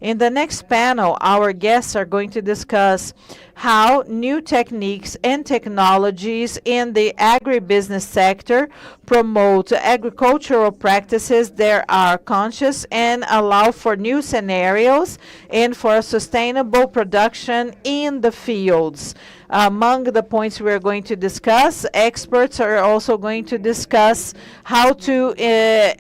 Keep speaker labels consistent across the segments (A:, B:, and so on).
A: In the next panel, our guests are going to discuss how new techniques and technologies in the agribusiness sector promote agricultural practices that are conscious and allow for new scenarios and for sustainable production in the fields. Among the points we're going to discuss, experts are also going to discuss how to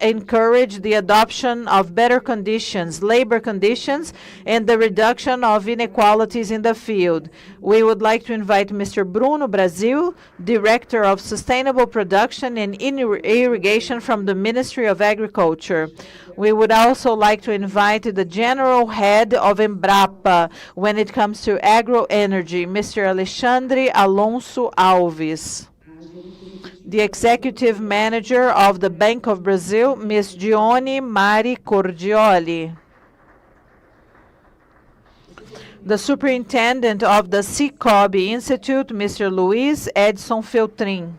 A: encourage the adoption of better conditions, labor conditions, and the reduction of inequalities in the field. We would like to invite Mr. Bruno Brasil, Director of Sustainable Production and Irrigation from the Ministry of Agriculture. We would also like to invite the General Head of Embrapa when it comes to Agroenergia, Mr. Alexandre Alonso Alves. The Executive Manager of the Bank of Brazil, Ms. Dione Cordioli. The Superintendent of the Sicoob Institute, Mr. Luiz Edson Feltrim.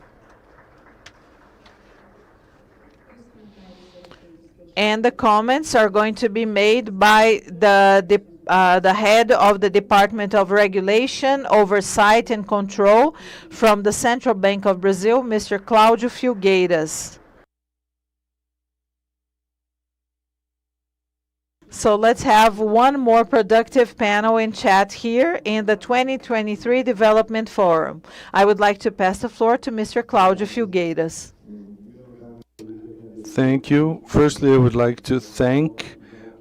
A: And the comments are going to be made by the head of the Department of Regulation, Oversight and Control from the Central Bank of Brazil, Mr. Claudio Filgueiras. So let's have one more productive panel in chat here in the 2023 Development Forum. I would like to pass the floor to Mr. Claudio Filgueiras.
B: Thank you. Firstly, I would like to thank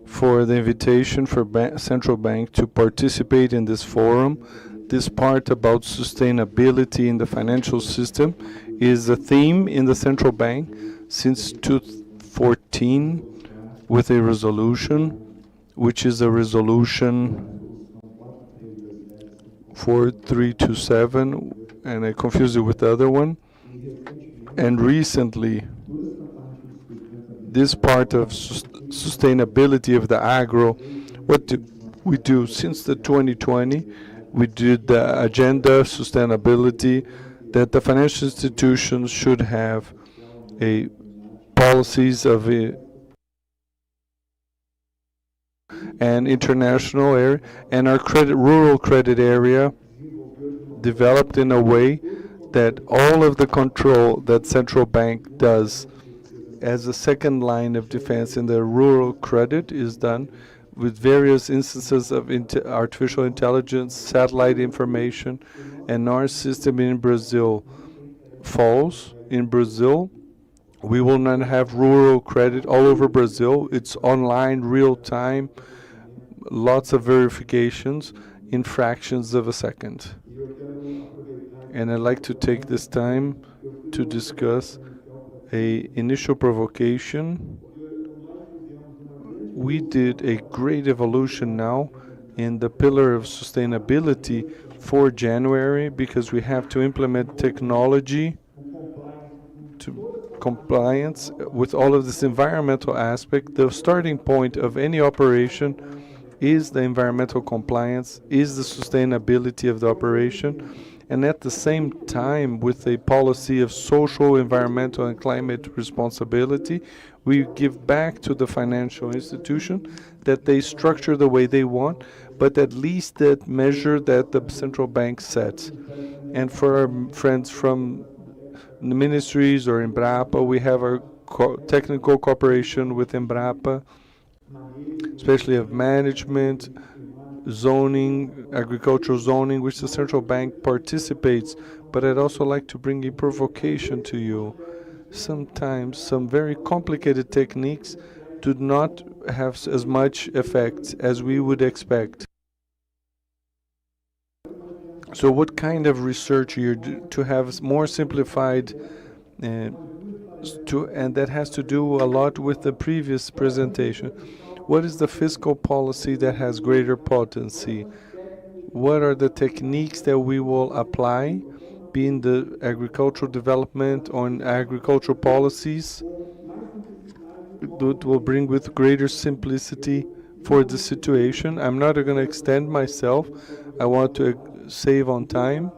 B: for the invitation for Central Bank to participate in this forum. This part about sustainability in the financial system is a theme in the Central Bank since 2014 with a resolution, which is a resolution 4327, and I confused it with the other one. And recently, this part of sustainability of the agro, what do we do since the 2020? We did the agenda sustainability that the financial institutions should have a policies of an international area, and our rural credit area developed in a way that all of the control that Central Bank does as a second line of defense in the rural credit is done with various instances of artificial intelligence, satellite information, and our system in Brazil falls. In Brazil, we will not have rural credit all over Brazil. It's online, real time, lots of verifications in fractions of a second. And I'd like to take this time to discuss a initial provocation. We did a great evolution now in the pillar of sustainability for January because we have to implement technology to compliance with all of this environmental aspect. The starting point of any operation is the environmental compliance, is the sustainability of the operation. And at the same time, with a policy of social, environmental, and climate responsibility, we give back to the financial institution that they structure the way they want, but at least that measure that the central bank sets. And for our friends from the ministries or Embrapa, we have our technical cooperation with Embrapa, especially of management, zoning, agricultural zoning, which the central bank participates. But I'd also like to bring a provocation to you. Sometimes some very complicated techniques do not have as much effect as we would expect. So what kind of research you do to have more simplified and that has to do a lot with the previous presentation. What is the fiscal policy that has greater potency? What are the techniques that we will apply, be in the agricultural development or in agricultural policies, that will bring with greater simplicity for the situation? I'm not going to extend myself. I want to save on time,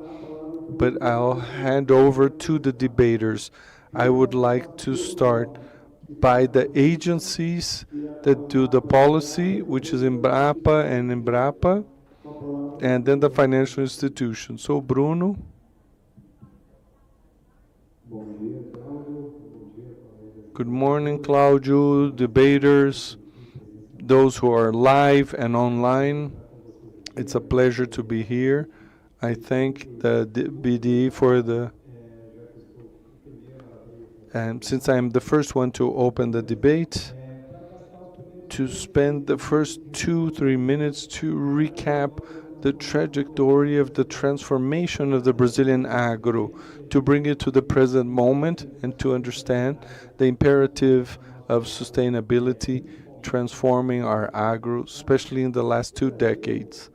B: but I'll hand over to the debaters. I would like to start by the agencies that do the policy, which is Embrapa and Embrapa, and then the financial institutions. So, Bruno. Good morning, Claudio, debaters, those who are live and online. It's a pleasure to be here. I thank the BDE for the, and since I'm the first one to open the debate, to spend the first 2-3 minutes to recap the trajectory of the transformation of the Brazilian agro, to bring it to the present moment and to understand the imperative of sustainability transforming our agro, especially in the last 2 decades.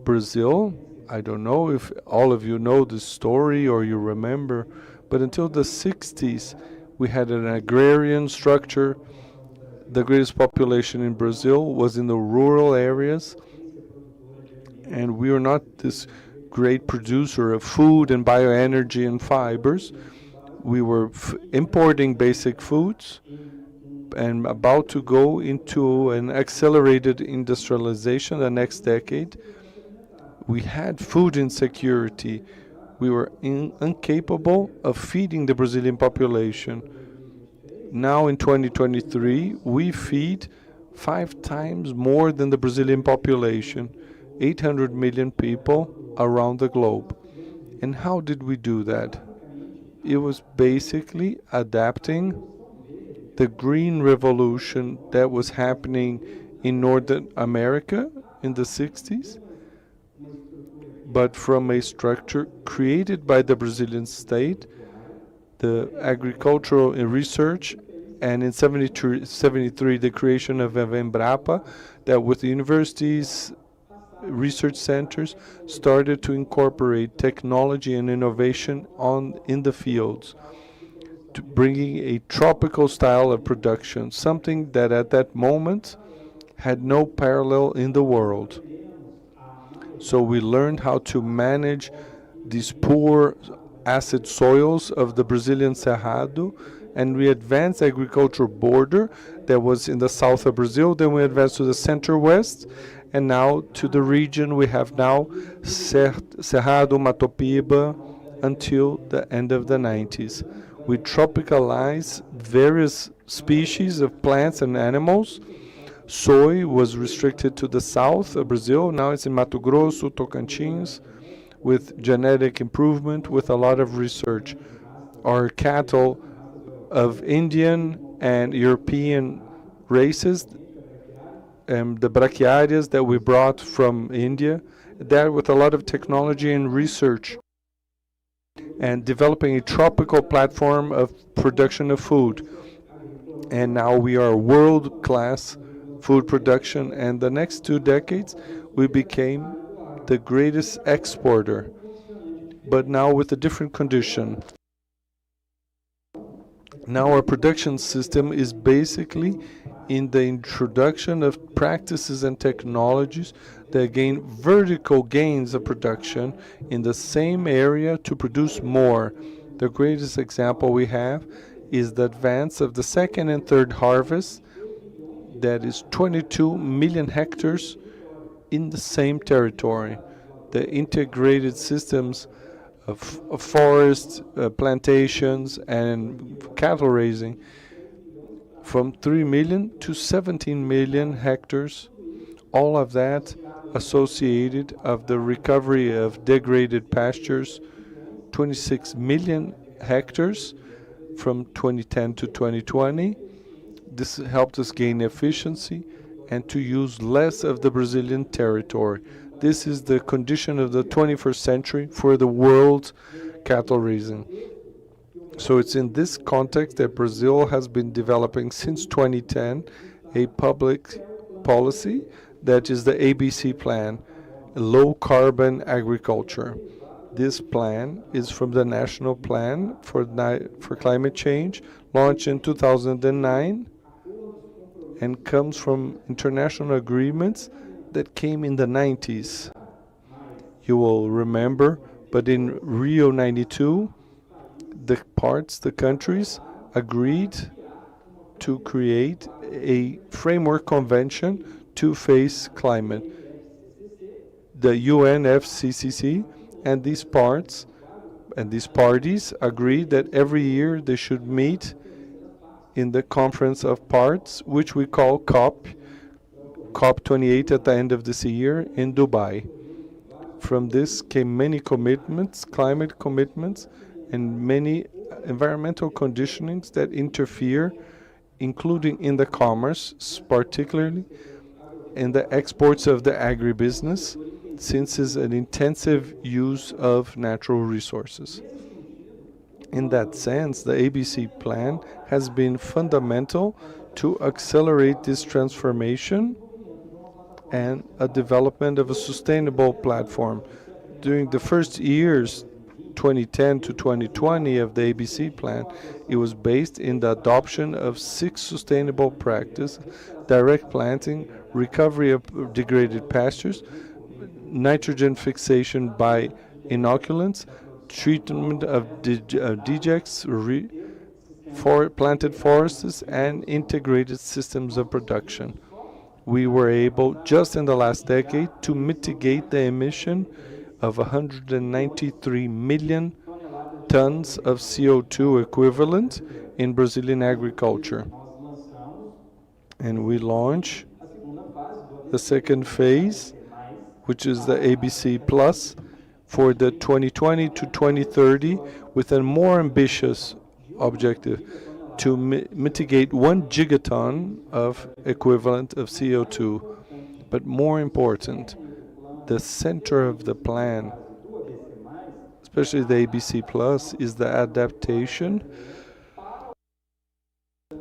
B: Brazil, I don't know if all of you know this story or you remember, but until the 60s, we had an agrarian structure. The greatest population in Brazil was in the rural areas, and we were not this great producer of food and bioenergy and fibers. We were importing basic foods and about to go into an accelerated industrialization the next decade. We had food insecurity. We were incapable of feeding the Brazilian population. Now in 2023, we feed 5 times more than the Brazilian population, 800 million people around the globe. And how did we do that? It was basically adapting the green revolution that was happening in North America in the 60s, but from a structure created by the Brazilian state, the agricultural research, and in 73 the creation of Embrapa, that with the universities, research centers, started to incorporate technology and innovation in the fields, to bringing a tropical style of production, something that at that moment had no parallel in the world. So we learned how to manage these poor acid soils of the Brazilian Cerrado, and we advanced agricultural border that was in the south of Brazil. Then we advanced to the center-west, and now to the region we have now Cerrado, Matopiba, until the end of the 90s. We tropicalized various species of plants and animals. Soy was restricted to the south of Brazil. Now it's in Mato Grosso, Tocantins, with genetic improvement, with a lot of research. Our cattle of Indian and European races, the brachiarias that we brought from India, that with a lot of technology and research, and developing a tropical platform of production of food. And now we are world-class food production, and the next 2 decades we became the greatest exporter, but now with a different condition. Now our production system is basically in the introduction of practices and technologies that gain vertical gains of production in the same area to produce more. The greatest example we have is the advance of the second and third harvest, that is 22 million hectares in the same territory. The integrated systems of forests, plantations, and cattle raising, from 3 million to 17 million hectares, all of that associated of the recovery of degraded pastures, 26 million hectares from 2010 to 2020. This helped us gain efficiency and to use less of the Brazilian territory. This is the condition of the 21st century for the world cattle raising. So it's in this context that Brazil has been developing since 2010 a public policy that is the ABC plan, low carbon agriculture. This plan is from the National Plan for Climate Change, launched in 2009, and comes from international agreements that came in the 90s. You will remember, but in Rio 92, the countries agreed to create a framework convention to face climate. The UNFCCC and these parties agreed that every year they should meet in the Conference of Parts, which we call COP28 at the end of this year in Dubai. From this came many commitments, climate commitments, and many environmental conditionings that interfere, including in the commerce, particularly in the exports of the agribusiness, since it's an intensive use of natural resources. In that sense, the ABC plan has been fundamental to accelerate this transformation and a development of a sustainable platform. During the first years, 2010 to 2020 of the ABC plan, it was based in the adoption of 6 sustainable practices: direct planting, recovery of degraded pastures, nitrogen fixation by inoculants, treatment of dejects, planted forests, and integrated systems of production. We were able, just in the last decade, to mitigate the emission of 193 million tons of CO2 equivalent in Brazilian agriculture. And we launch the second phase, which is the ABC Plus, for the 2020 to 2030, with a more ambitious objective to mitigate 1 gigaton of equivalent of CO2. But more important, the center of the plan, especially the ABC Plus, is the adaptation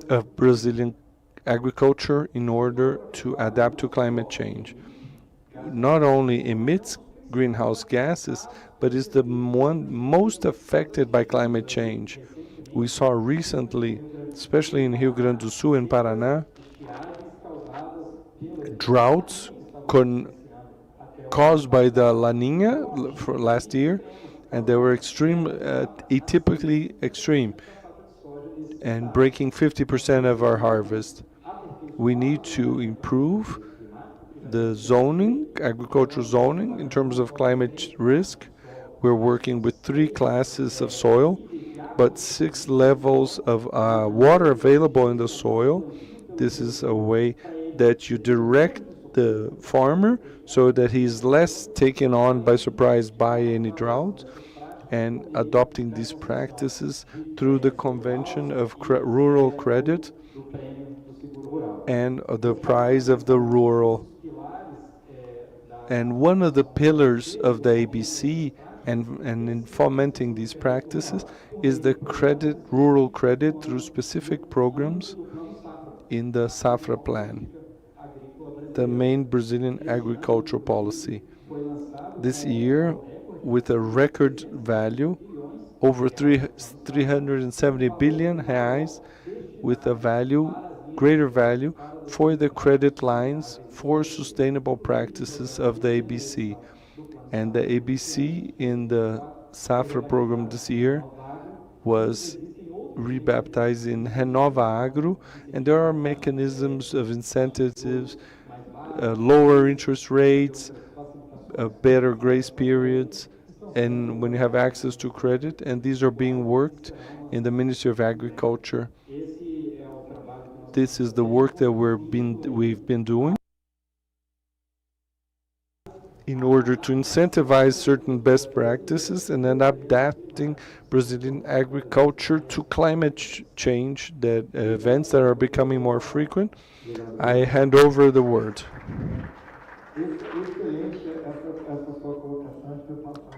B: of Brazilian agriculture in order to adapt to climate change. Not only emits greenhouse gases, but is the one most affected by climate change. We saw recently, especially in Rio Grande do Sul and Paraná, droughts caused by the La Niña for last year, and they were atypically extreme, and breaking 50% of our harvest. We need to improve the zoning, agricultural zoning, in terms of climate risk. We're working with 3 classes of soil, but 6 levels of water available in the soil. This is a way that you direct the farmer so that he's less taken on by surprise by any drought, and adopting these practices through the convention of rural credit and the prize of the rural. And one of the pillars of the ABC and in fomenting these practices is the rural credit through specific programs in the Safra plan, the main Brazilian agricultural policy. This year, with a record value, over 370 billion reais, with a greater value for the credit lines for sustainable practices of the ABC. And the ABC in the Safra program this year was rebaptized in Renova Agro, and there are mechanisms of incentives, lower interest rates, better grace periods, and when you have access to credit, and these are being worked in the Ministry of Agriculture. This is the work that we've been doing in order to incentivize certain best practices and then adapting Brazilian agriculture to climate change, that events that are becoming more frequent. I hand over the word.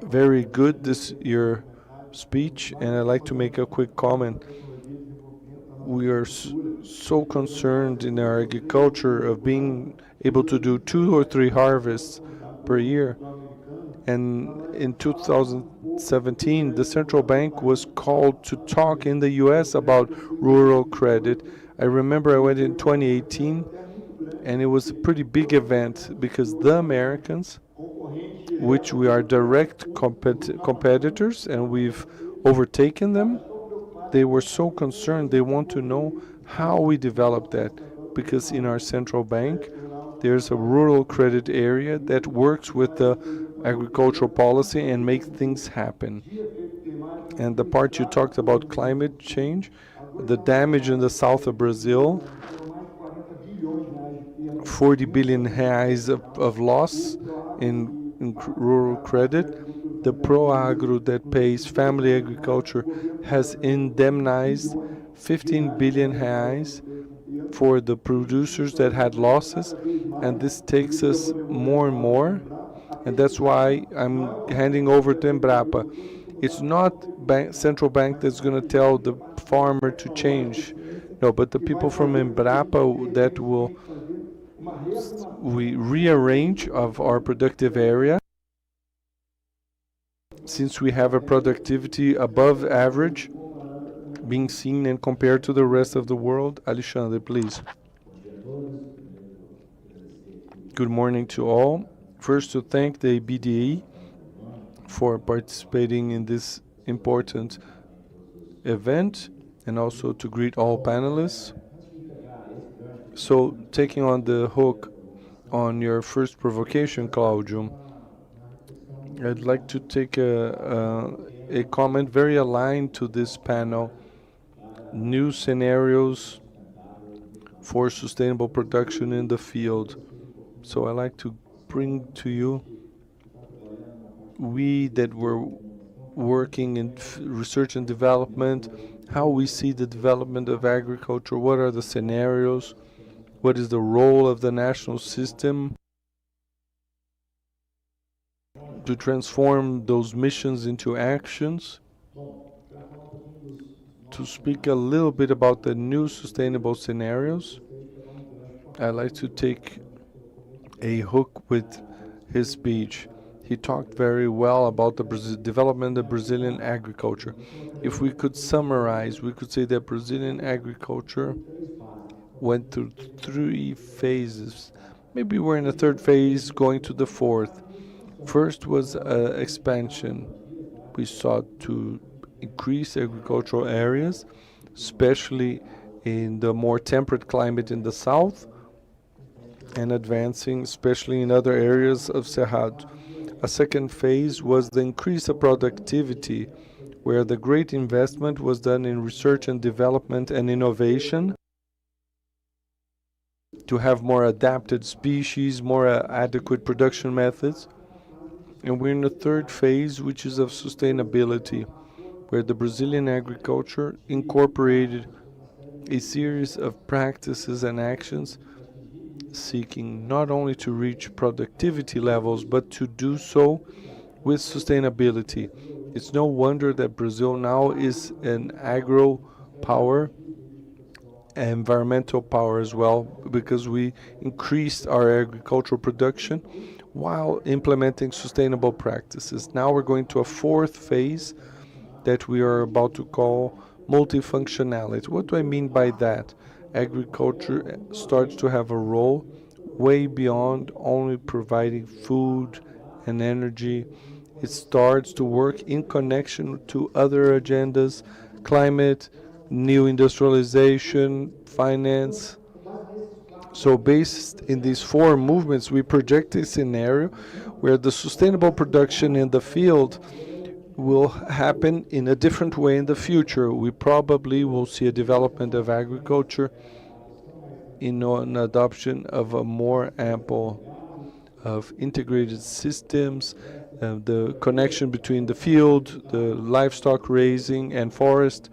B: Very good, your speech, and I'd like to make a quick comment. We are so concerned in our agriculture of being able to do 2 or 3 harvests per year. And in 2017, the central bank was called to talk in the US about rural credit. I remember I went in 2018, and it was a pretty big event because the Americans, which we are direct competitors, and we've overtaken them They were so concerned, they want to know how we develop that, because in our central bank, there's a rural credit area that works with the agricultural policy and makes things happen. And the part you talked about climate change, the damage in the south of Brazil, 40 billion reais of loss in rural credit. The Proagro that pays family agriculture has indemnized 15 billion reais for the producers that had losses, and this takes us more and more, and that's why I'm handing over to Embrapa. It's not central bank that's going to tell the farmer to change, no, but the people from Embrapa that will we rearrange of our productive area, since we have a productivity above average being seen and compared to the rest of the world. Alexandre, please. Good morning to all. First, to thank the BDE for participating in this important event, and also to greet all panelists. So, taking on the hook on your first provocation, Claudio, I'd like to take a comment very aligned to this panel: new scenarios for sustainable production in the field. So I like to bring to you, we that were working in research and development, how we see the development of agriculture, what are the scenarios, what is the role of the national system to transform those missions into actions. To speak a little bit about the new sustainable scenarios, I like to take a hook with his speech. He talked very well about the development of Brazilian agriculture. If we could summarize, we could say that Brazilian agriculture went through 3 phases. Maybe we're in the 3rd phase, going to the 4th. First was expansion. We sought to increase agricultural areas, especially in the more temperate climate in the south, and advancing especially in other areas of Cerrado. A second phase was the increase of productivity, where the great investment was done in research and development and innovation to have more adapted species, more adequate production methods. And we're in the 3rd phase, which is of sustainability, where the Brazilian agriculture incorporated a series of practices and actions seeking not only to reach productivity levels, but to do so with sustainability. It's no wonder that Brazil now is an agro power, environmental power as well, because we increased our agricultural production while implementing sustainable practices. Now we're going to a 4th phase that we are about to call multifunctionality. What do I mean by that? Agriculture starts to have a role way beyond only providing food and energy. It starts to work in connection to other agendas: climate, new industrialization, finance. So based in these 4 movements, we project a scenario where the sustainable production in the field will happen in a different way in the future. We probably will see a development of agriculture in an adoption of a more ample of integrated systems, the connection between the field, the livestock raising and forest,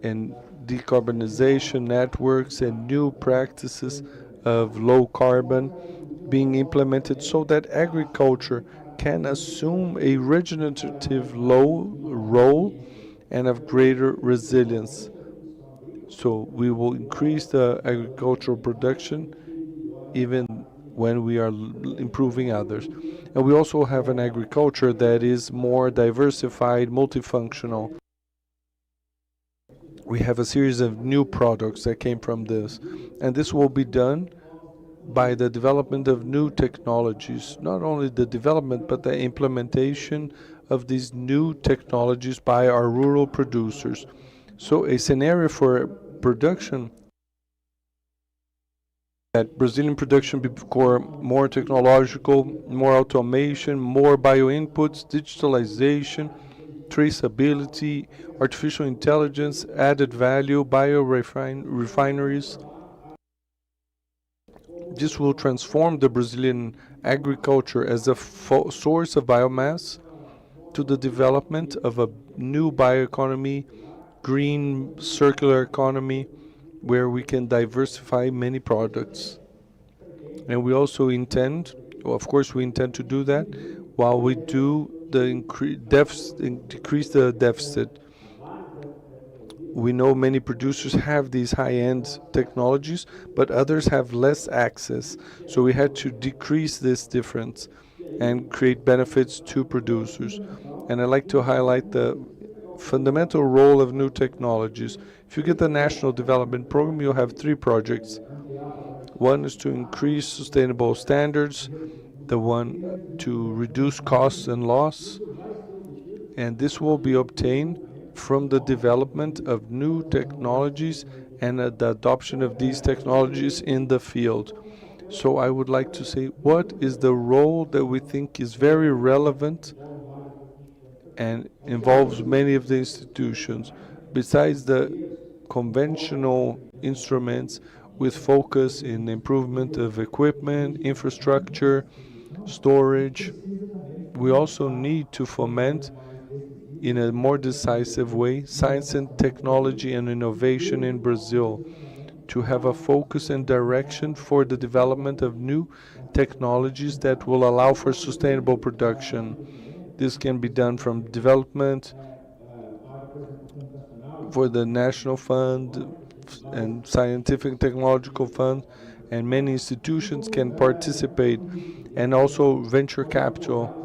B: and decarbonization networks and new practices of low carbon being implemented, so that agriculture can assume a regenerative role and of greater resilience. So we will increase the agricultural production even when we are improving others. And we also have an agriculture that is more diversified, multifunctional. We have a series of new products that came from this, and this will be done by the development of new technologies, not only the development but the implementation of these new technologies by our rural producers. So a scenario for production, that Brazilian production become more technological, more automation, more bio-inputs, digitalization, traceability, artificial intelligence, added value, refineries. This will transform the Brazilian agriculture as a source of biomass to the development of a new bioeconomy, green circular economy, where we can diversify many products. And we also intend, of course we intend to do that while we do the decrease the deficit. We know many producers have these high-end technologies, but others have less access. So we had to decrease this difference and create benefits to producers. And I'd like to highlight the fundamental role of new technologies. If you get the National Development Program, you'll have 3 projects. One is to increase sustainable standards, the one to reduce costs and loss, and this will be obtained from the development of new technologies and the adoption of these technologies in the field. So I would like to say, what is the role that we think is very relevant and involves many of the institutions, besides the conventional instruments with focus in improvement of equipment, infrastructure, storage. We also need to foment in a more decisive way science and technology and innovation in Brazil, to have a focus and direction for the development of new technologies that will allow for sustainable production. This can be done from development for the National Fund and Scientific and Technological Fund, and many institutions can participate, and also venture capital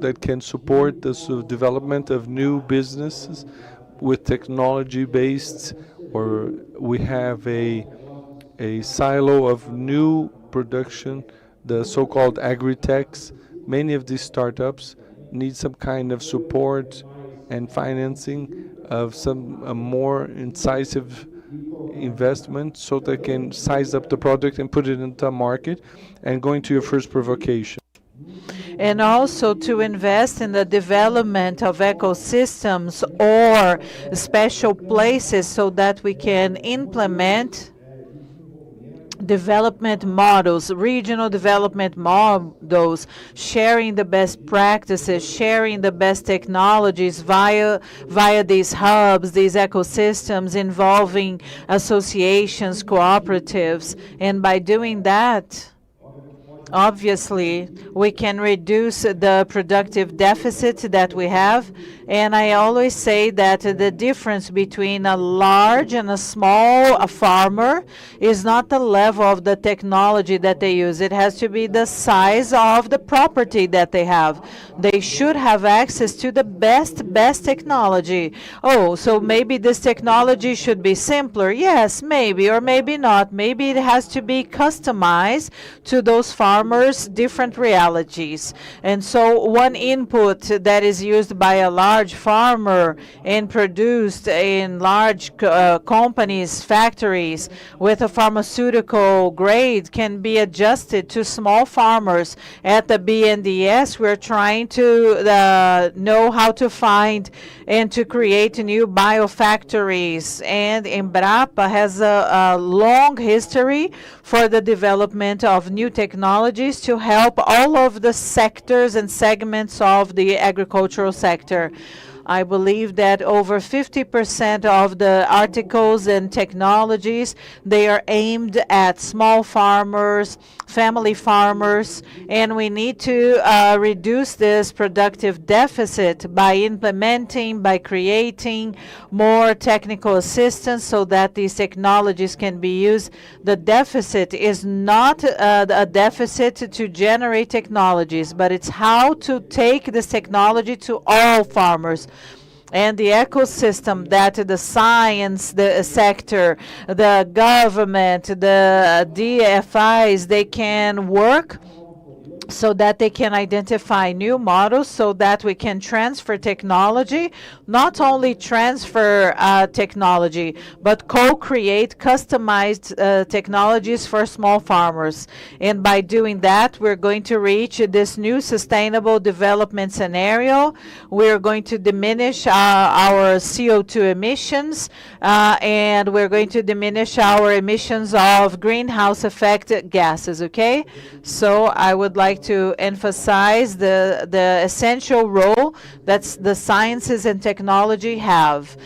B: that can support the development of new businesses with technology based, or we have a silo of new production, the so-called agri-techs. Many of these startups need some kind of support and financing of some more incisive investment so they can size up the product and put it into the market. And going to your first provocation,
A: and also to invest in the development of ecosystems or special places so that we can implement development models, regional development models, sharing the best practices, sharing the best technologies via these hubs, these ecosystems involving associations, cooperatives. And by doing that, obviously, we can reduce the productive deficit that we have. And I always say that the difference between a large and a small farmer is not the level of the technology that they use. It has to be the size of the property that they have. They should have access to the best technology. Oh, so maybe this technology should be simpler. Yes, maybe, or maybe not. Maybe it has to be customized to those farmers' different realities. And so one input that is used by a large farmer and produced in large companies, factories with a pharmaceutical grade can be adjusted to small farmers. At the BNDES, we're trying to know how to find and to create new biofactories. And Embrapa has a long history for the development of new technologies to help all of the sectors and segments of the agricultural sector. I believe that over 50% of the articles and technologies, they are aimed at small farmers, family farmers, and we need to reduce this productive deficit by implementing, by creating more technical assistance so that these technologies can be used. The deficit is not a deficit to generate technologies, but it's how to take this technology to all farmers. And the ecosystem that the science, the sector, the government, the DFIs, they can work so that they can identify new models, so that we can transfer technology, not only transfer technology, but co-create customized technologies for small farmers. And by doing that, we're going to reach this new sustainable development scenario. We're going to diminish our CO2 emissions, and we're going to diminish our emissions of greenhouse effect gases, okay? So I would like to emphasize the essential role that the sciences and technology have.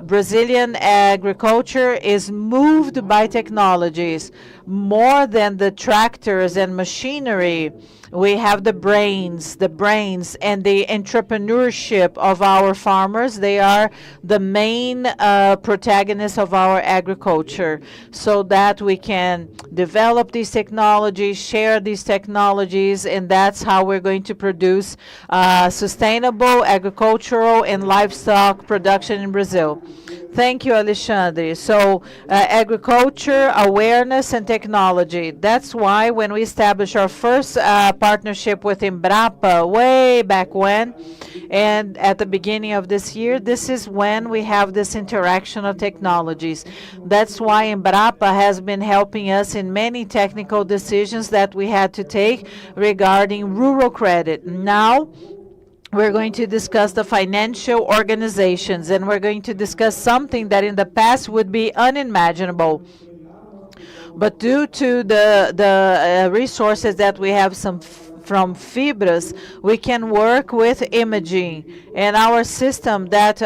A: Brazilian agriculture is moved by technologies more than the tractors and machinery. We have the brains and the entrepreneurship of our farmers. They are the main protagonists of our agriculture, so that we can develop these technologies, share these technologies, and that's how we're going to produce sustainable agricultural and livestock production in Brazil. Thank you, Alexandre. So agriculture, awareness, and technology. That's why when we established our first partnership with Embrapa way back when, and at the beginning of this year, this is when we have this interaction of technologies. That's why Embrapa has been helping us in many technical decisions that we had to take regarding rural credit. Now, we're going to discuss the financial organizations, and we're going to discuss something that in the past would be unimaginable. But due to the resources that we have from Fibras, we can work with imaging, and our system that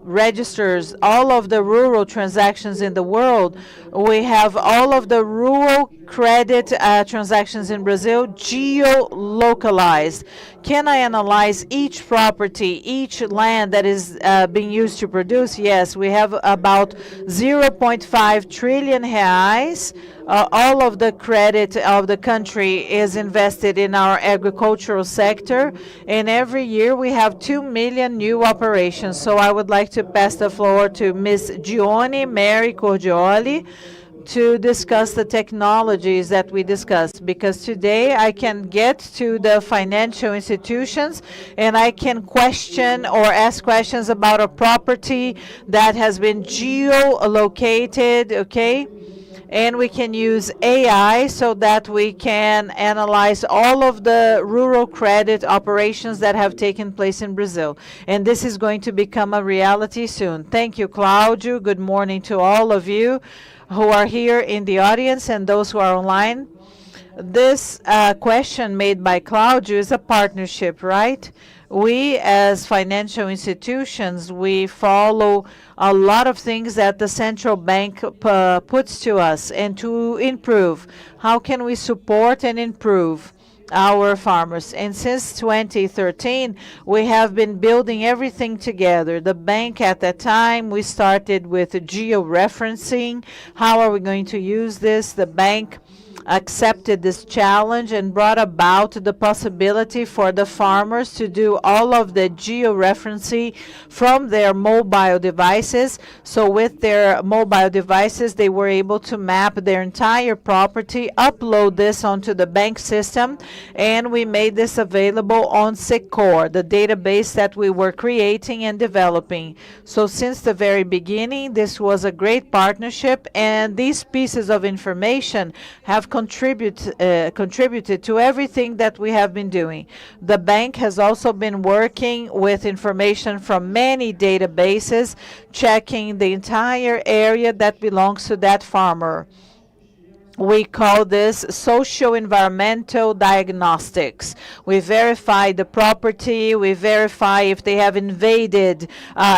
A: registers all of the rural transactions in the world. We have all of the rural credit transactions in Brazil geo-localized. Can I analyze each property, each land that is being used to produce? Yes, we have about 0.5 trillion reais. All of the credit of the country is invested in our agricultural sector, and every year we have 2 million new operations. So I would like to pass the floor to Ms. Dione Mary Cordioli to discuss the technologies that we discussed, because today I can get to the financial institutions and I can question or ask questions about a property that has been geolocated, okay? And we can use AI so that we can analyze all of the rural credit operations that have taken place in Brazil. And this is going to become a reality soon. Thank you, Claudio. Good morning to all of you who are here in the audience and those who are online. This question made by Claudio is a partnership, right? We, as financial institutions, we follow a lot of things that the central bank puts to us, and to improve. How can we support and improve our farmers? And since 2013, we have been building everything together. The bank at that time, we started with geo-referencing. How are we going to use this? The bank accepted this challenge and brought about the possibility for the farmers to do all of the georeferencing from their mobile devices. So with their mobile devices, they were able to map their entire property, upload this onto the bank system, and we made this available on Sicoob, the database that we were creating and developing. So since the very beginning, this was a great partnership, and these pieces of information have contributed to everything that we have been doing. The bank has also been working with information from many databases, checking the entire area that belongs to that farmer. We call this socio-environmental diagnostics. We verify the property, we verify if they have invaded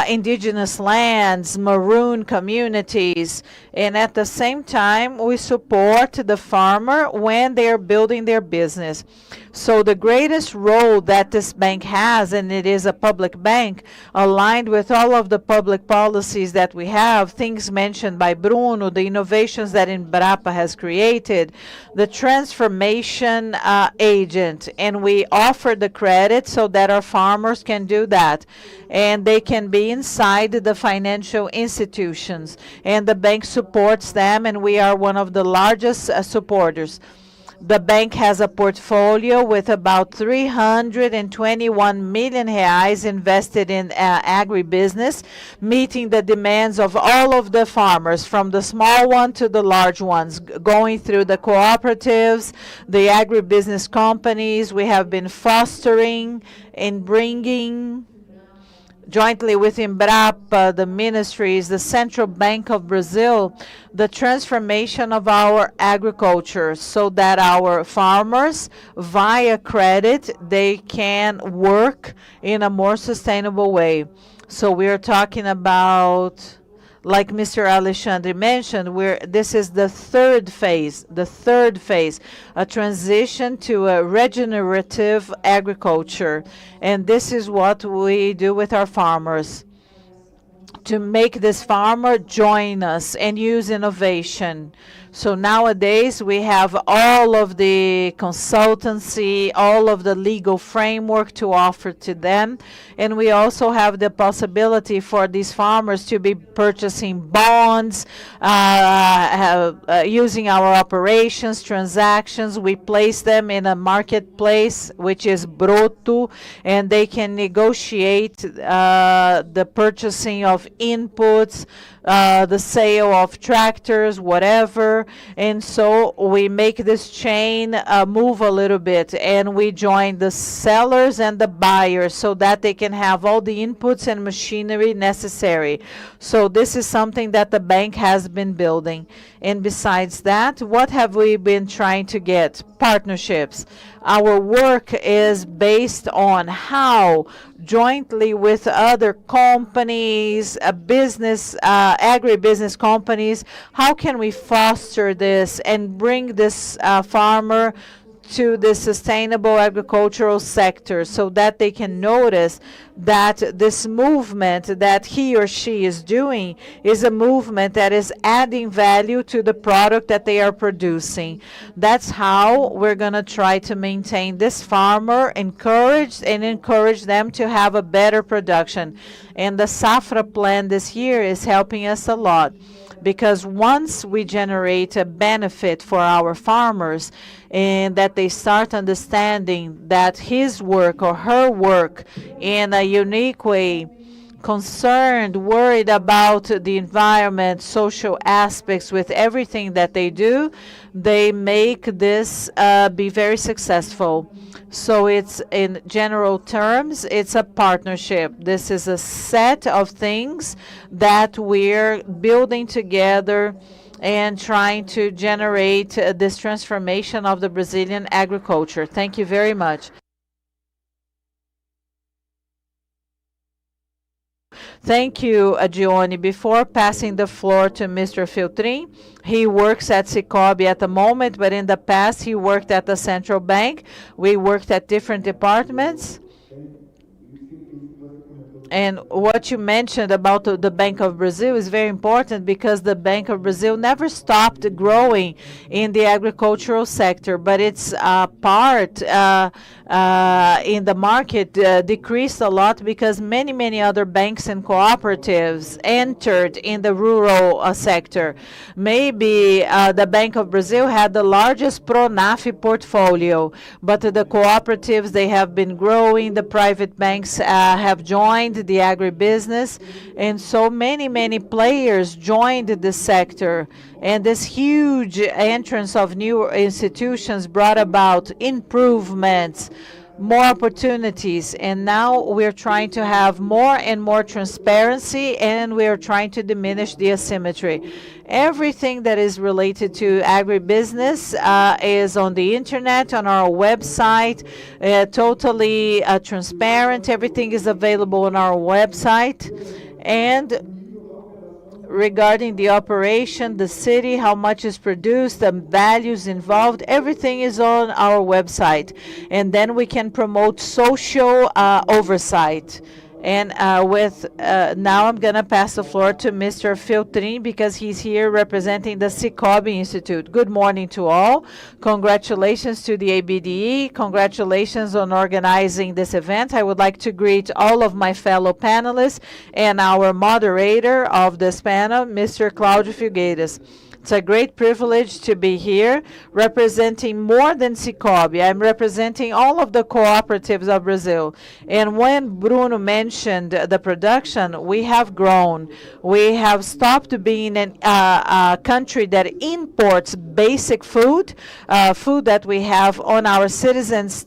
A: indigenous lands, maroon communities, and at the same time, we support the farmer when they are building their business. So the greatest role that this bank has, and it is a public bank, aligned with all of the public policies that we have, things mentioned by Bruno, the innovations that Embrapa has created, the transformation agent, and we offer the credit so that our farmers can do that. And they can be inside the financial institutions, and the bank supports them, and we are one of the largest supporters. The bank has a portfolio with about 321 million reais invested in agribusiness, meeting the demands of all of the farmers, from the small one to the large ones, going through the cooperatives, the agribusiness companies. We have been fostering and bringing, jointly with Embrapa, the ministries, the Central Bank of Brazil, the transformation of our agriculture so that our farmers, via credit, they can work in a more sustainable way. So we are talking about, like Mr. Alexandre mentioned, this is the third phase, a transition to a regenerative agriculture. And this is what we do with our farmers, to make this farmer join us and use innovation. So nowadays we have all of the consultancy, all of the legal framework to offer to them. And we also have the possibility for these farmers to be purchasing bonds, using our operations, transactions. We place them in a marketplace, which is Bruno, and they can negotiate the purchasing of inputs, the sale of tractors, whatever. And so we make this chain move a little bit, and we join the sellers and the buyers so that they can have all the inputs and machinery necessary. So this is something that the bank has been building. And besides that, what have we been trying to get? Partnerships. Our work is based on how, jointly with other companies, agribusiness companies, how can we foster this and bring this farmer to the sustainable agricultural sector, so that they can notice that this movement that he or she is doing is a movement that is adding value to the product that they are producing. That's how we're going to try to maintain this farmer, encourage them to have a better production. And the Safra plan this year is helping us a lot, because once we generate a benefit for our farmers, and that they start understanding that his work or her work in a unique way, concerned, worried about the environment, social aspects with everything that they do, they make this be very successful. So it's, in general terms, it's a partnership. This is a set of things that we're building together and trying to generate this transformation of the Brazilian agriculture. Thank you very much. Thank you, Dione. Before passing the floor to Mr. Feltrim, he works at Sicoob at the moment, but in the past he worked at the Central Bank. We worked at different departments. And what you mentioned about the Bank of Brazil is very important, because the Bank of Brazil never stopped growing in the agricultural sector, but its part in the market decreased a lot, because many other banks and cooperatives entered in the rural sector. Maybe the Bank of Brazil had the largest Pronaf portfolio, but the cooperatives, they have been growing. The private banks have joined the agribusiness, and so many players joined the sector. And this huge entrance of new institutions brought about improvements, more opportunities, and now we're trying to have more and more transparency, and we're trying to diminish the asymmetry. Everything that is related to agribusiness is on the internet, on our website, totally transparent. Everything is available on our website. And regarding the operation, the city, how much is produced, the values involved, everything is on our website. And then we can promote social oversight. And now I'm going to pass the floor to Mr. Feltrim, because he's here representing the Sicoob Institute. Good morning to all. Congratulations to the ABDE. Congratulations on organizing this event. I would like to greet all of my fellow panelists and our moderator of this panel, Mr. Claudio Filgueiras. It's a great privilege to be here representing more than Sicoob. I'm representing all of the cooperatives of Brazil. And when Bruno mentioned the production, we have grown. We have stopped being a country that imports basic food, food that we have on our citizens'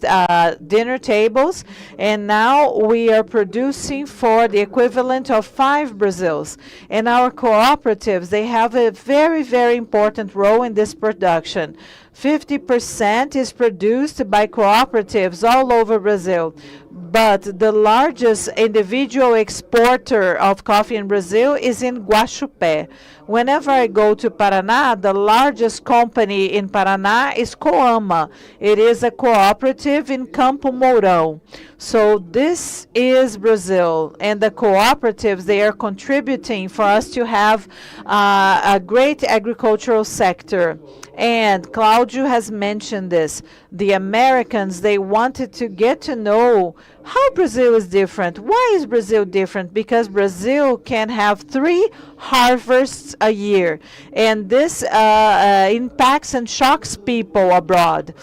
A: dinner tables, and now we are producing for the equivalent of 5 Brazils. And our cooperatives, they have a very, very important role in this production. 50% is produced by cooperatives all over Brazil. But the largest individual exporter of coffee in Brazil is in Guaxupé. Whenever I go to Paraná, the largest company in Paraná is Coama. It is a cooperative in Campo Mourão. So this is Brazil, and the cooperatives, they are contributing for us to have a great agricultural sector. And Claudio has mentioned this. The Americans, they wanted to get to know how Brazil is different. Why is Brazil different? Because Brazil can have 3 harvests a year. And this impacts and shocks people abroad.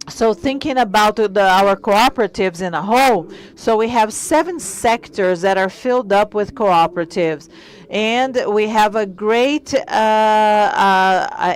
A: So thinking about our cooperatives in a whole, so we have 7 sectors that are filled up with cooperatives. And we have a great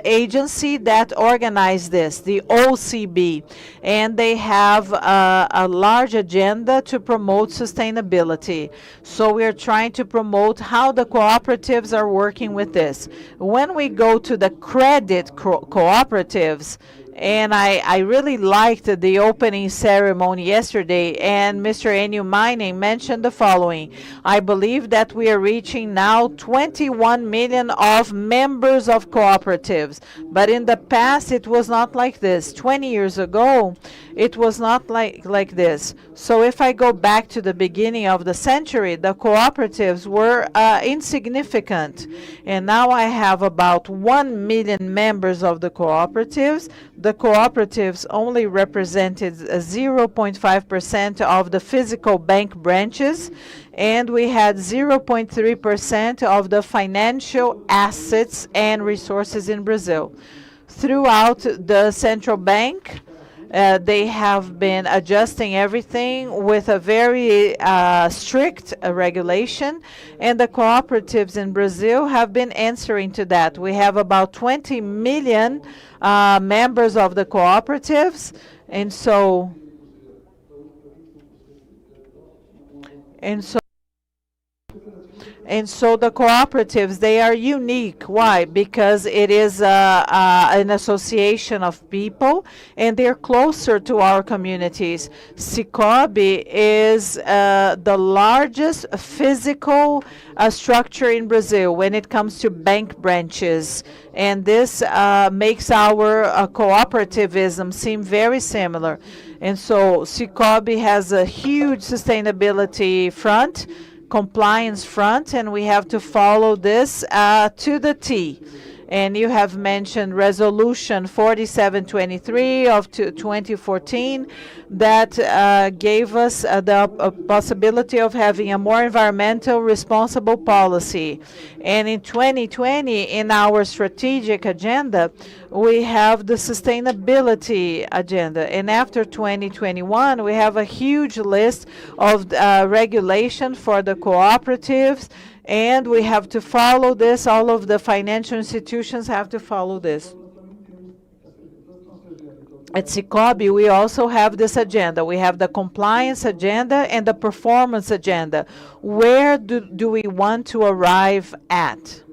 A: agency that organizes this, the OCB. And they have a large agenda to promote sustainability. So we're trying to promote how the cooperatives are working with this. When we go to the credit cooperatives, and I really liked the opening ceremony yesterday, and Mr. Enio Mining mentioned the following. I believe that we are reaching now 21 million of members of cooperatives. But in the past, it was not like this. 20 years ago, it was not like this. So if I go back to the beginning of the century, the cooperatives were insignificant. And now I have about 1 million members of the cooperatives. The cooperatives only represented 0.5% of the physical bank branches, and we had 0.3% of the financial assets and resources in Brazil. Throughout the central bank, they have been adjusting everything with a very strict regulation, and the cooperatives in Brazil have been answering to that. We have about 20 million members of the cooperatives, and so the cooperatives, they are unique. Why? Because it is an association of people, and they're closer to our communities. Sicoob is the largest physical structure in Brazil when it comes to bank branches. And this makes our cooperativism seem very similar. And so Sicoob has a huge sustainability front, compliance front, and we have to follow this to the T. And you have mentioned Resolution 4723 of 2014 that gave us the possibility of having a more environmental responsible policy. And in 2020, in our strategic agenda, we have the sustainability agenda. And after 2021, we have a huge list of regulation for the cooperatives, and we have to follow this. All of the financial institutions have to follow this. At Sicoob, we also have this agenda. We have the compliance agenda and the performance agenda. Where do we want to arrive at?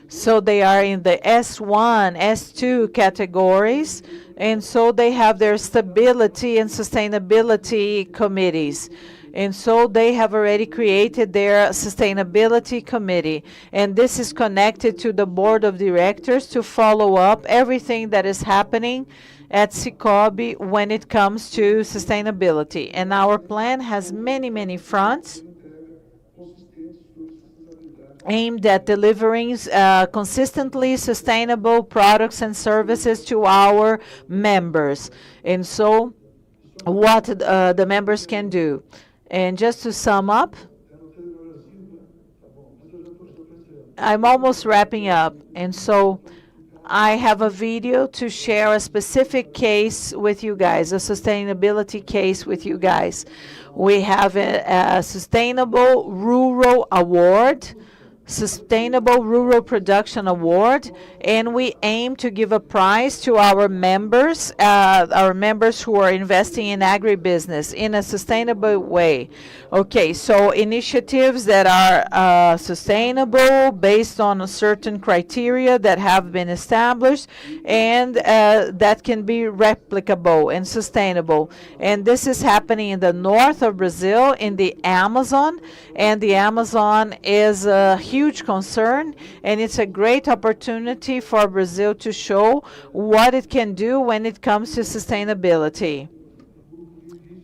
A: So they are in the S1, S2 categories, and so they have their stability and sustainability committees. And so they have already created their sustainability committee. And this is connected to the board of directors to follow up everything that is happening at Sicoob when it comes to sustainability. And our plan has many, many fronts aimed at delivering consistently sustainable products and services to our members. And so what the members can do. And just to sum up, I'm almost wrapping up, and so I have a video to share a specific case with you guys, a sustainability case with you guys. We have a Sustainable Rural Award, Sustainable Rural Production Award, and we aim to give a prize to our members who are investing in agribusiness in a sustainable way. Okay, so initiatives that are sustainable based on a certain criteria that have been established and that can be replicable and sustainable. And this is happening in the north of Brazil, in the Amazon, and the Amazon is a huge concern, and it's a great opportunity for Brazil to show what it can do when it comes to sustainability.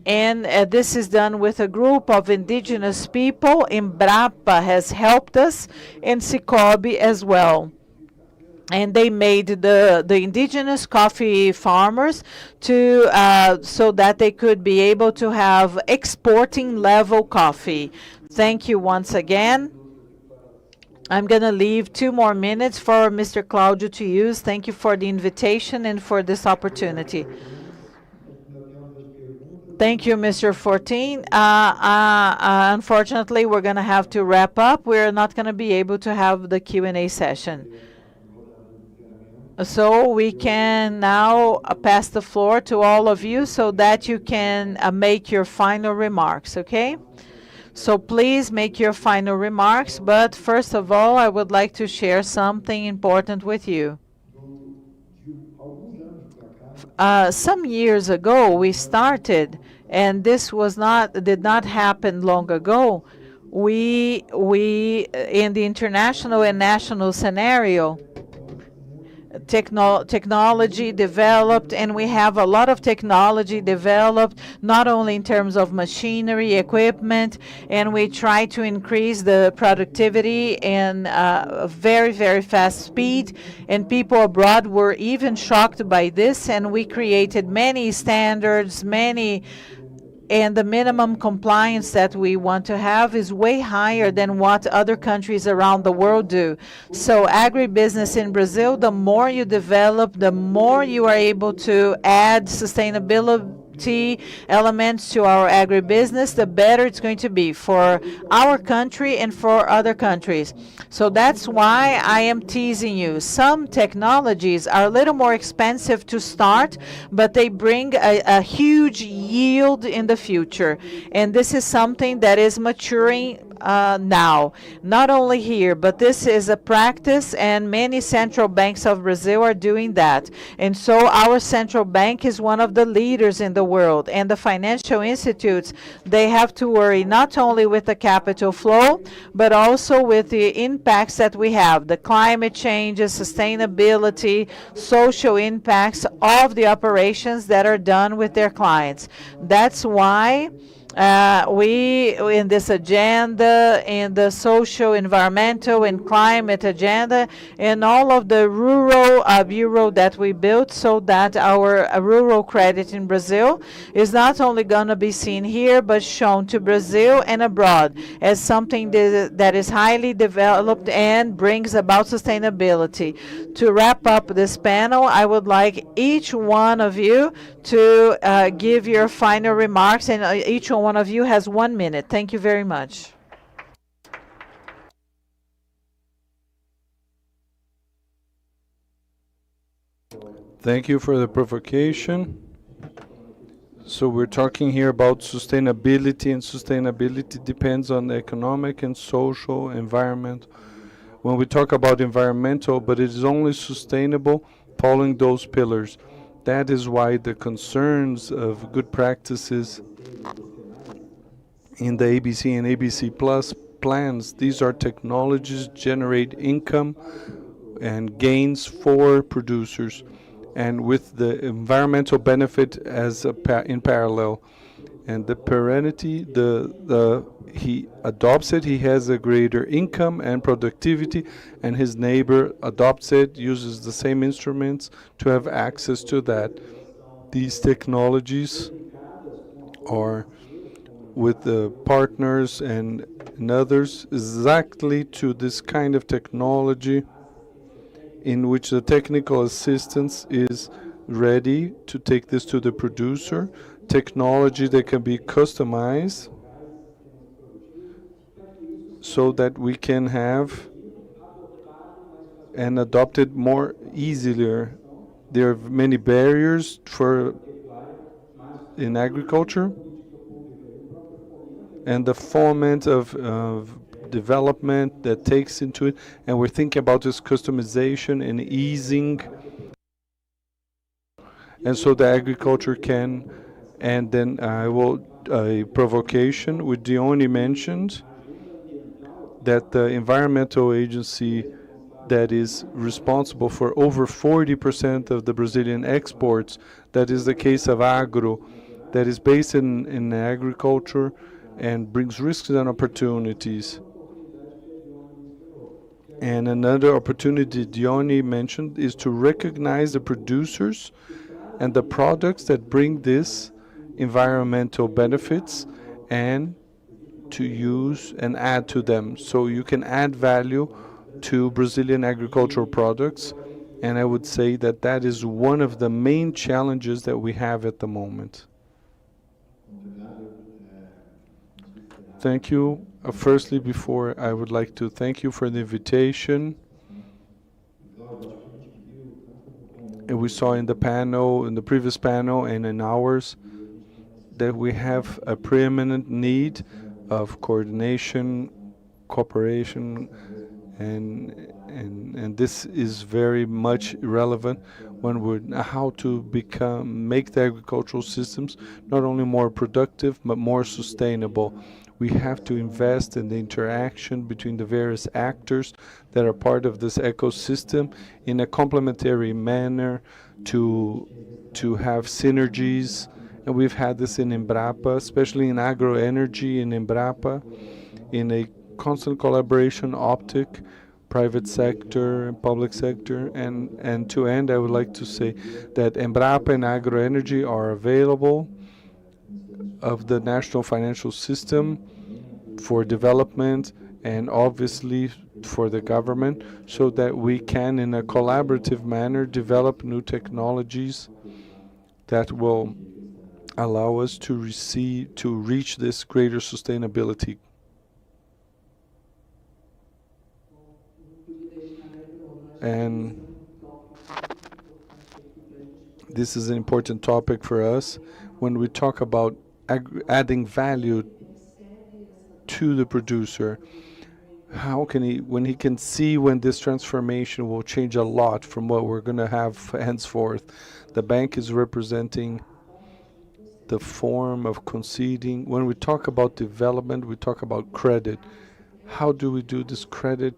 A: And this is done with a group of indigenous people. Embrapa has helped us, and Sicoob as well. And they made the indigenous coffee farmers to so that they could be able to have exporting level coffee. Thank you once again. I'm going to leave 2 more minutes for Mr. Claudio to use. Thank you for the invitation and for this opportunity. Thank you, Mr. 14. Unfortunately, we're going to have to wrap up. We're not going to be able to have the Q&A session. So we can now pass the floor to all of you so that you can make your final remarks, okay? So please make your final remarks, but first of all, I would like to share something important with you. Some years ago, we started, and this did not happen long ago. We in the international and national scenario, technology developed, and we have a lot of technology developed, not only in terms of machinery, equipment, and we try to increase the productivity in a very, very fast speed. And people abroad were even shocked by this, and we created many standards, and the minimum compliance that we want to have is way higher than what other countries around the world do. So agribusiness in Brazil, the more you develop, the more you are able to add sustainability elements to our agribusiness, the better it's going to be for our country and for other countries. So that's why I am teasing you. Some technologies are a little more expensive to start, but they bring a huge yield in the future. And this is something that is maturing now, not only here, but this is a practice, and many central banks of Brazil are doing that. And so our central bank is one of the leaders in the world, and the financial institutes, they have to worry not only with the capital flow, but also with the impacts that we have, the climate changes, sustainability, social impacts of the operations that are done with their clients. That's why we, in this agenda, in the social, environmental, and climate agenda, and all of the rural bureau that we built, so that our rural credit in Brazil is not only going to be seen here, but shown to Brazil and abroad as something that is highly developed and brings about sustainability. To wrap up this panel, I would like each one of you to give your final remarks, and each one of you has 1 minute. Thank you very much.
B: Thank you for the provocation. So we're talking here about sustainability, and sustainability depends on the economic and social environment. When we talk about environmental, but it is only sustainable following those pillars. That is why the concerns of good practices in the ABC and ABC Plus plans, these are technologies generate income and gains for producers, and with the environmental benefit as in parallel. And the perennity, he adopts it, he has a greater income and productivity, and his neighbor adopts it, uses the same instruments to have access to that. These technologies are with the partners and and others exactly to this kind of technology in which the technical assistance is ready to take this to the producer, technology that can be customized so that we can have and adopt it more easier. There are many barriers for in agriculture, and the foment of development that takes into it, and we're thinking about this customization and easing, and so the agriculture can, and then I will a provocation with Dione mentioned that the environmental agency that is responsible for over 40% of the Brazilian exports, that is the case of Agro, that is based in agriculture and brings risks and opportunities. And another opportunity Dione mentioned is to recognize the producers and the products that bring this environmental benefits and to use and add to them. So you can add value to Brazilian agricultural products, and I would say that that is one of the main challenges that we have at the moment. Thank you. Firstly, before I would like to thank you for the invitation. And we saw in the panel, in the previous panel and in ours, that we have a preeminent need of coordination, cooperation, and this is very much relevant when we're how to make the agricultural systems not only more productive but more sustainable. We have to invest in the interaction between the various actors that are part of this ecosystem in a complementary manner to have synergies. And we've had this in Embrapa, especially in Agroenergia in Embrapa, in a constant collaboration optic, private sector and public sector. And to end, I would like to say that Embrapa and Agroenergia are available of the national financial system for development and obviously for the government, so that we can, in a collaborative manner, develop new technologies that will allow us to reach this greater sustainability. And this is an important topic for us when we talk about adding value to the producer. How can he, when he can see when this transformation will change a lot from what we're going to have henceforth? The bank is representing the form of conceding. When we talk about development, we talk about credit. How do we do this credit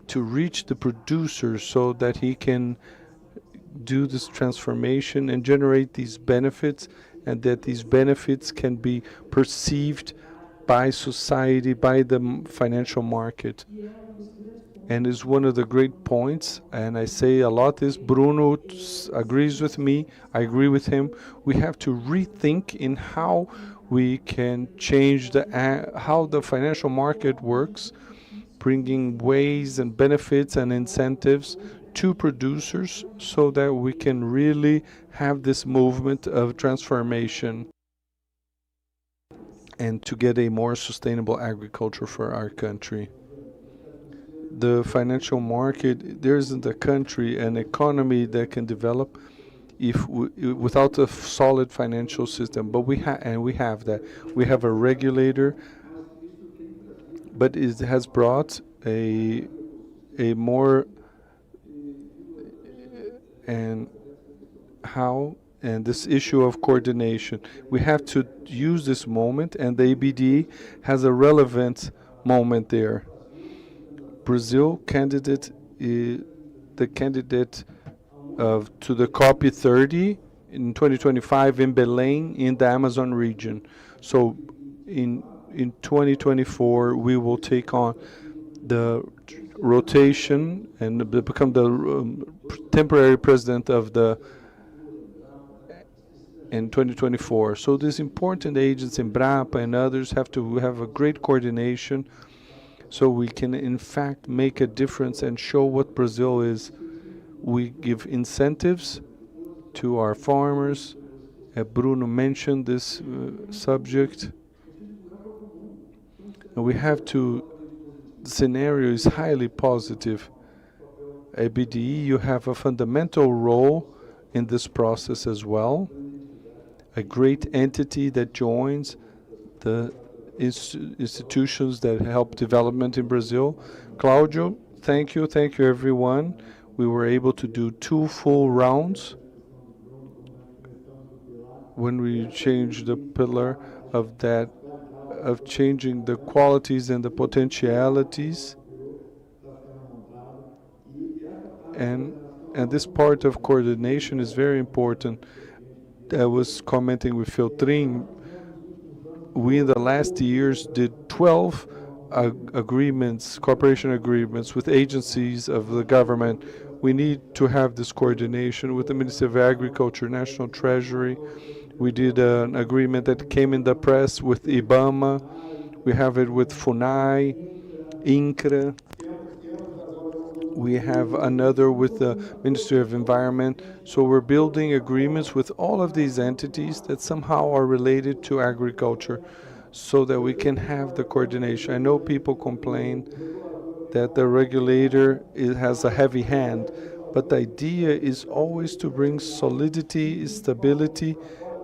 B: to reach the producer so that he can do this transformation and generate these benefits, and that these benefits can be perceived by society, by the financial market? And is one of the great points, and I say a lot this, Bruno agrees with me, I agree with him, we have to rethink in how we can change how the financial market works, bringing ways and benefits and incentives to producers so that we can really have this movement of transformation and to get a more sustainable agriculture for our country. The financial market, there isn't a country, an economy that can develop without a solid financial system. But we have that. We have a regulator, but it has brought a more and this issue of coordination. We have to use this moment, and the ABD has a relevant moment there. Brazil the candidate to the COP30 in 2025 in Belém in the Amazon region. So in 2024 we will take on the rotation and become the temporary president of the in 2024. So these important agents, Embrapa and others, have to have a great coordination so we can in fact make a difference and show what Brazil is. We give incentives to our farmers. Bruno mentioned this subject. And we have to, the scenario is highly positive. At BDE, you have a fundamental role in this process as well. A great entity that joins the institutions that help development in Brazil. Claudio, thank you everyone. We were able to do 2 full rounds when we changed the pillar of that, of changing the qualities and the potentialities. And this part of coordination is very important. I was commenting with Feltrim. We in the last years did 12 agreements, cooperation agreements with agencies of the government. We need to have this coordination with the Ministry of Agriculture, National Treasury. We did an agreement that came in the press with IBAMA. We have it with FUNAI, INCRA. We have another with the Ministry of Environment. So we're building agreements with all of these entities that somehow are related to agriculture so that we can have the coordination. I know people complain that the regulator has a heavy hand, but the idea is always to bring solidity, stability,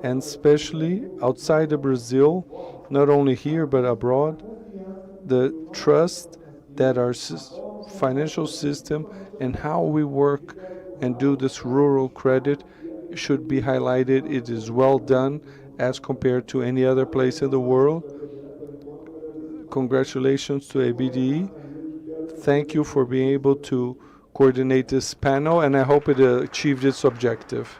B: and especially outside of Brazil, not only here but abroad, the trust that our financial system and how we work and do this rural credit should be highlighted. It is well done as compared to any other place in the world. Congratulations to ABDE. Thank you for being able to coordinate this panel, and I hope it achieved its objective.